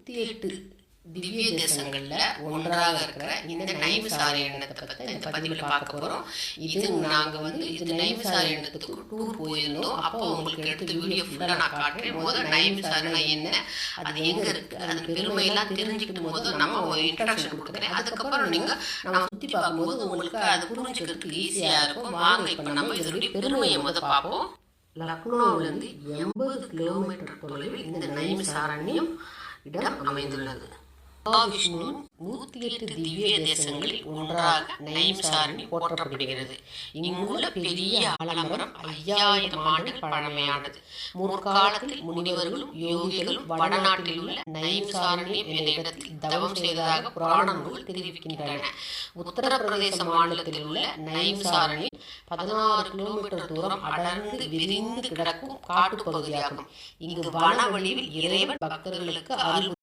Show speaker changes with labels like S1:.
S1: 108 திவ்ய தேசங்களில் ஒன்றாக இருக்கிற இந்த நைமிசாரண்யத்தை பற்றி இந்த பதிவில் பார்க்க போகிறோம். இது நாங்கள் இது நைமிசாரண்யத்துக்கு டூர் போயிருந்தோம். அப்போ உங்களுக்கு எடுத்து வீடியோ ஃபுல்லாக நான் காட்டுறேன். முதல் நைமிசாரண்யம் என்ன, அது எங்கே இருக்குது, அது பெருமையெல்லாம் தெரிஞ்சுக்கிட்டு போது நம்ம ஒரு இன்ட்ரடக்ஷன் கொடுக்குறேன். அதுக்கப்புறம் நம்ம சுற்றி பார்க்கும்போது உங்களுக்கு அது புரிஞ்சுக்கிறதுக்கு ஈஸியாக இருக்கும். வாங்க இப்போ நம்ம இதனுடைய பெருமையை பார்ப்போம். லக்னோவிலிருந்து 80 கிலோமீட்டர் தொலைவில் இந்த நைமிசாரண்யம் இடம் அமைந்துள்ளது. மகாவிஷ்ணு 108 திவ்ய தேசங்களில் ஒன்றாக நைமிசாரண்யம் போற்றப்படுகிறது. இங்குள்ள பெரிய ஆலமரம் 5000 ஆண்டுகள் பழமையானது. முற்காலத்தில் முனிவர்களும் யோகிகளும் வடநாட்டில் உள்ள நைமிசாரண்யம் என்ற இடத்தில் தவம் செய்ததாக புராணங்கள் தெரிவிக்கின்றன. உத்தரப்பிரதேச மாநிலத்தில் உள்ள நைமிசாரண்யம் 16 கிலோமீட்டர் தூரம் அடர்ந்து விரிந்து கிடக்கும் காட்டுப்பகுதியாகும். இங்கு வன வழியில் இறைவன் பக்தர்களுக்கு அருள்